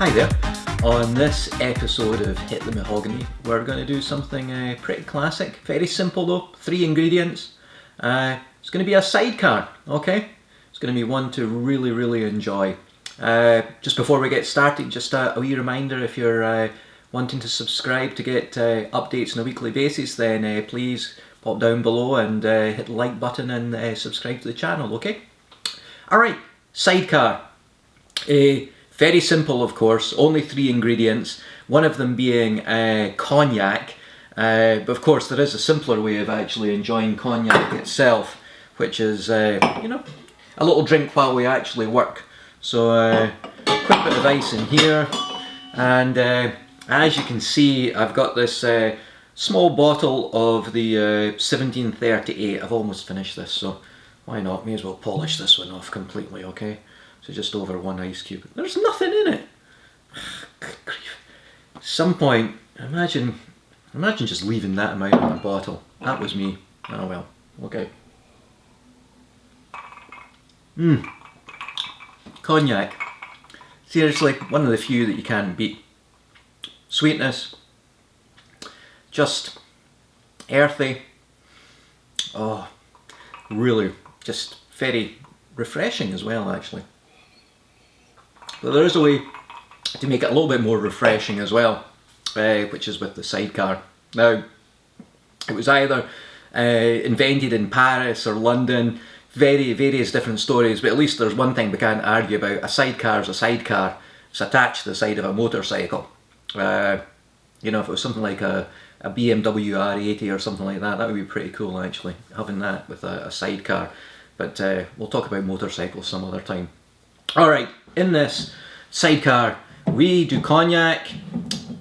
Hi there. On this episode of Hit the Mahogany, we're going to do something pretty classic. Very simple though, 3 ingredients. It's going to be a sidecar, okay? It's going to be one to really enjoy. Just before we get started, just a wee reminder, if you're wanting to subscribe to get updates on a weekly basis, then please pop down below and hit the like button and subscribe to the channel, okay? Alright, sidecar. Very simple, of course, only 3 ingredients, one of them being cognac, but of course there is a simpler way of actually enjoying cognac itself, which is, you know, a little drink while we actually work. So, quick bit of ice in here, and as you can see, I've got this small bottle of the 1738. I've almost finished this, so why not? May as well polish this one off completely, okay? So just over 1 ice cube. There's nothing in it. At some point, imagine just leaving that amount in a bottle. That was me. Oh well. Okay. Cognac. Seriously, one of the few that you can't beat. Sweetness. Just earthy. Oh, really, just very refreshing as well, actually. But there is a way to make it a little bit more refreshing as well, which is with the sidecar. Now, it was either invented in Paris or London, various different stories, but at least there's one thing we can't argue about. A sidecar is a sidecar. It's attached to the side of a motorcycle. You know, if it was something like a BMW R80 or something like that, that would be pretty cool actually, having that with a sidecar. But we'll talk about motorcycles some other time. Alright, in this sidecar we do cognac,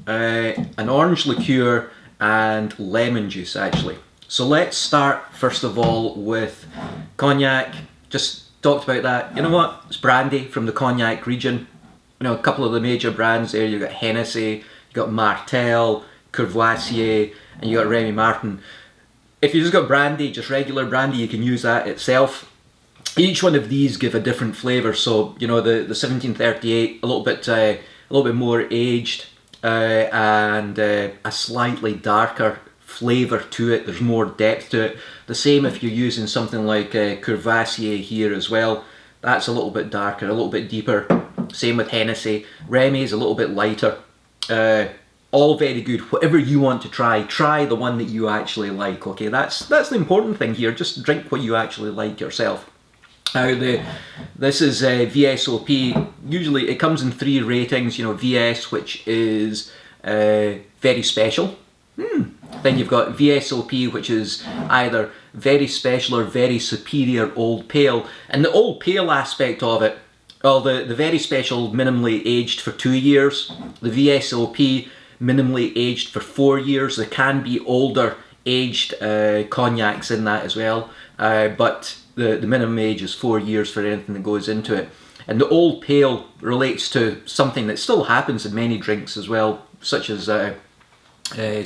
an orange liqueur and lemon juice actually. So let's start first of all with cognac. Just talked about that. You know what? It's brandy from the Cognac region. You know, a couple of the major brands there. You've got Hennessy, you've got Martel, Courvoisier, and you got remymartin. If you just got brandy, just regular brandy, you can use that itself. Each one of these give a different flavour. So you know, the 1738 a little bit more aged and a slightly darker flavour to it. There's more depth to it. The same if you're using something like Courvoisier here as well. That's a little bit darker, a little bit deeper. Same with Hennessy. Remy is a little bit lighter. All very good. Whatever you want to try the one that you actually like. Okay, that's the important thing here. Just drink what you actually like yourself. Now this is VSOP. Usually it comes in 3 ratings. You know, VS, which is very special. Then you've got VSOP, which is either very special or very superior old pale. And the old pale aspect of it, well, the very special minimally aged for 2 years. The VSOP minimally aged for 4 years. There can be older aged cognacs in that as well, but the minimum age is 4 years for anything that goes into it. And the old pale relates to something that still happens in many drinks as well, such as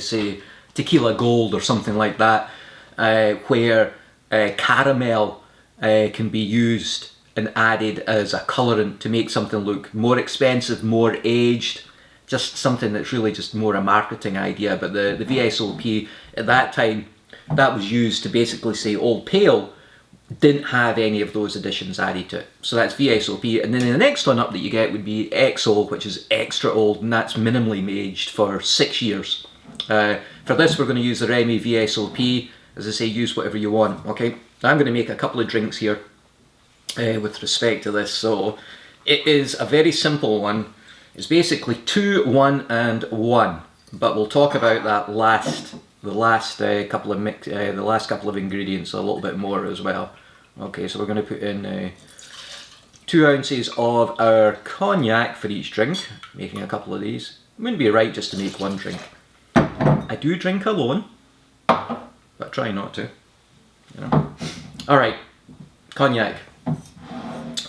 say tequila gold or something like that, where caramel can be used and added as a colorant to make something look more expensive, more aged. Just something that's really just more a marketing idea. But the VSOP at that time, that was used to basically say old pale didn't have any of those additions added to it. So that's VSOP. And then the next one up that you get would be XO, which is extra old, and that's minimally aged for 6 years. For this we're going to use the Remy VSOP. As I say, use whatever you want, okay? I'm going to make a couple of drinks here with respect to this. So it is a very simple one. It's basically 2, 1 and 1, but we'll talk about that the last couple of ingredients a little bit more as well. Okay, so we're going to put in 2 ounces of our cognac for each drink, making a couple of these. It wouldn't be right just to make 1 drink. I do drink alone, but try not to, you know. Alright, cognac.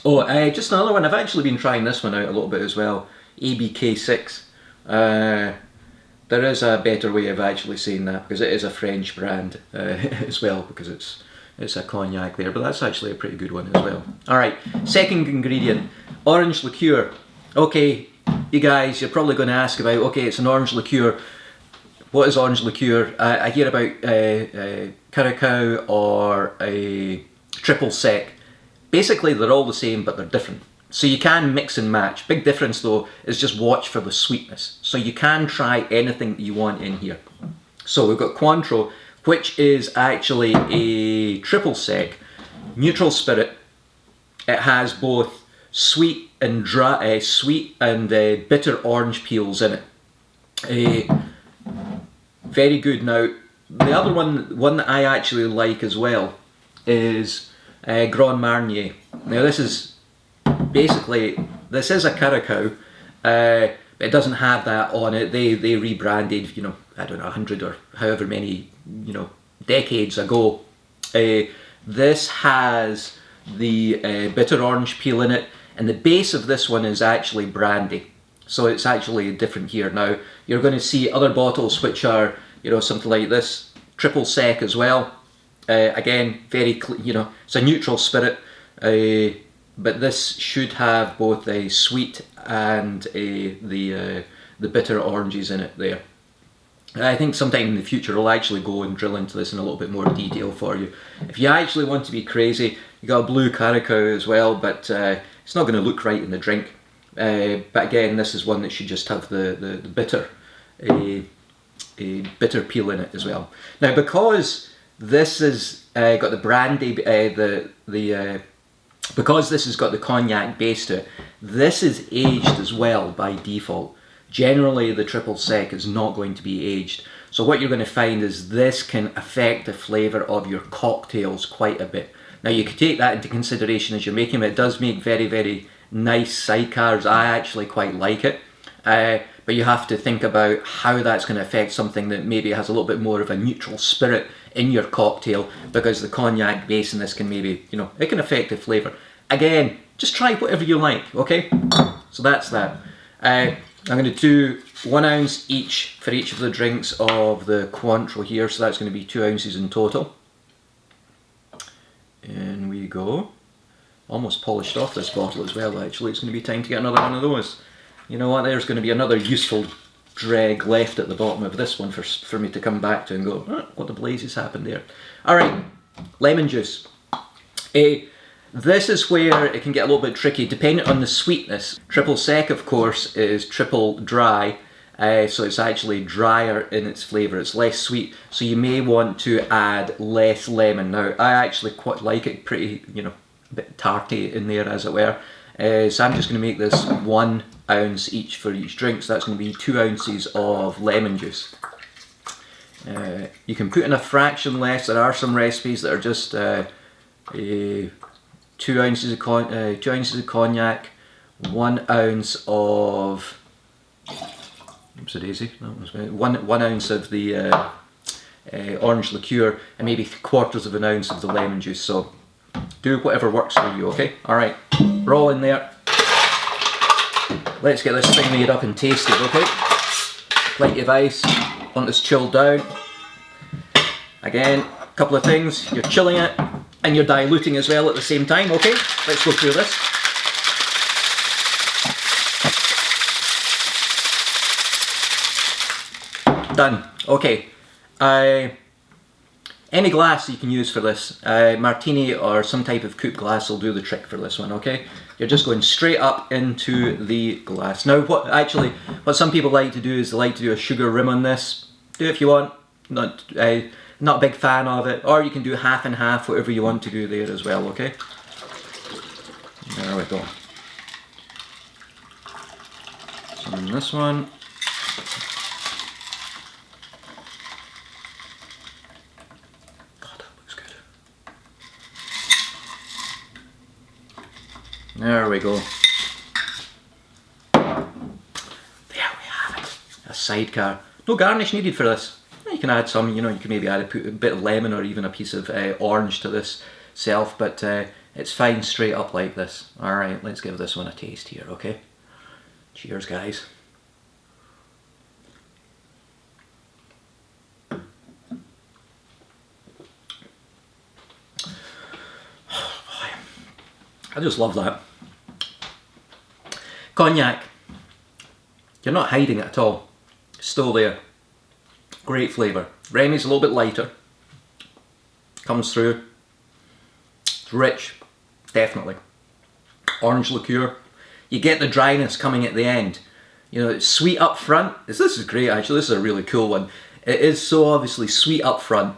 Oh, just another one. I've actually been trying this one out a little bit as well. ABK6. There is a better way of actually saying that, because it is a French brand as well, because it's a cognac there, but that's actually a pretty good one as well. Alright, second ingredient, orange liqueur. Okay, you guys, you're probably going to ask about, okay, it's an orange liqueur. What is orange liqueur? I hear about Curacao or a triple sec. Basically, they're all the same, but they're different. So you can mix and match. Big difference though is just watch for the sweetness. So you can try anything that you want in here. So we've got Cointreau, which is actually a triple sec, neutral spirit. It has both sweet and dry, bitter orange peels in it. Very good. Now, the other one that I actually like as well is Grand Marnier. Now this is basically, this is a Curacao, but it doesn't have that on it. They rebranded, you know, I don't know, 100 or however many, you know, decades ago. This has the bitter orange peel in it, and the base of this one is actually brandy. So it's actually different here. Now, you're going to see other bottles which are, you know, something like this, triple sec as well. Again, very, you know, it's a neutral spirit, but this should have both a sweet and the bitter oranges in it there. I think sometime in the future I'll actually go and drill into this in a little bit more detail for you. If you actually want to be crazy, you got a blue Curacao as well, but it's not going to look right in the drink. But again, this is one that should just have the bitter, a bitter peel in it as well. Now, because this has got the brandy, because this has got the cognac base to it, this is aged as well by default. Generally, the triple sec is not going to be aged. So what you're going to find is this can affect the flavour of your cocktails quite a bit. Now, you could take that into consideration as you're making them. It does make very, very nice sidecars. I actually quite like it. But you have to think about how that's going to affect something that maybe has a little bit more of a neutral spirit in your cocktail, because the cognac base in this can maybe, you know, it can affect the flavour. Again, just try whatever you like, okay? So that's that. I'm going to do 1 ounce each for each of the drinks of the Cointreau here, so that's going to be 2 ounces in total. In we go. Almost polished off this bottle as well, actually. It's going to be time to get another one of those. You know what, there's going to be another useful dreg left at the bottom of this one for me to come back to and go, oh, what the blazes happened there. Alright, lemon juice. This is where it can get a little bit tricky, depending on the sweetness. Triple sec, of course, is triple dry, so it's actually drier in its flavour. It's less sweet, so you may want to add less lemon. Now, I actually quite like it pretty, you know, a bit tarty in there, as it were. So I'm just going to make this 1 ounce each for each drink, so that's going to be 2 ounces of lemon juice. You can put in a fraction less. There are some recipes that are just 2 ounces of cognac, 1 ounce of, oops a daisy, that was one ounce of the orange liqueur, and maybe 3/4 of an ounce of the lemon juice. So do whatever works for you, okay? Alright, we're all in there. Let's get this thing made up and tasted, okay? Plenty of ice, want this chilled down. Again, a couple of things, you're chilling it and you're diluting as well at the same time, okay? Let's go through this. Done. Okay. Any glass you can use for this. Martini or some type of coupe glass will do the trick for this one, okay? You're just going straight up into the glass. Now, what some people like to do is they like to do a sugar rim on this. Do it if you want. Not a big fan of it. Or you can do half and half, whatever you want to do there as well, okay? There we go. So in this one. There we go. There we have it. A sidecar. No garnish needed for this. You can add some, you know, you can maybe add a bit of lemon or even a piece of orange to this self, but it's fine straight up like this. Alright, let's give this one a taste here, okay? Cheers, guys. I just love that. Cognac. You're not hiding it at all. Still there. Great flavour. Remy's a little bit lighter. Comes through. It's rich, definitely. Orange liqueur. You get the dryness coming at the end. You know, it's sweet up front. This is great actually, this is a really cool one. It is so obviously sweet up front.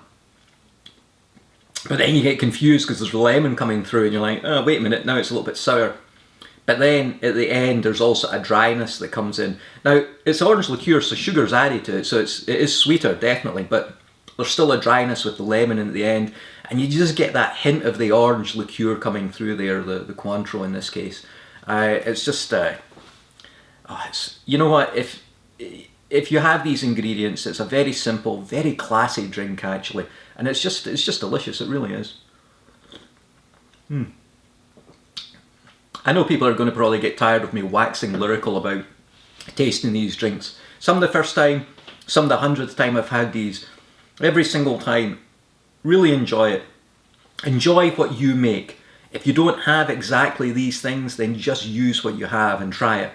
But then you get confused because there's lemon coming through and you're like, oh wait a minute, now it's a little bit sour. But then at the end there's also a dryness that comes in. Now it's orange liqueur, so sugar's added to it, so it is sweeter definitely, but there's still a dryness with the lemon in the end, and you just get that hint of the orange liqueur coming through there, the cointreau in this case. It's just, you know what, if you have these ingredients, it's a very simple, very classy drink actually, and it's just delicious, it really is. I know people are going to probably get tired of me waxing lyrical about tasting these drinks. Some the first time, some the 100th time I've had these. Every single time, really enjoy it. Enjoy what you make. If you don't have exactly these things, then just use what you have and try it.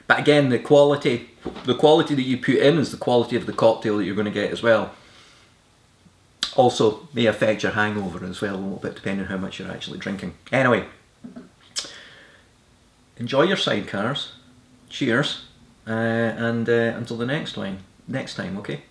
But again, the quality that you put in is the quality of the cocktail that you're going to get as well. Also, may affect your hangover as well a little bit, depending on how much you're actually drinking. Anyway, enjoy your sidecars. Cheers, and until the next time, okay?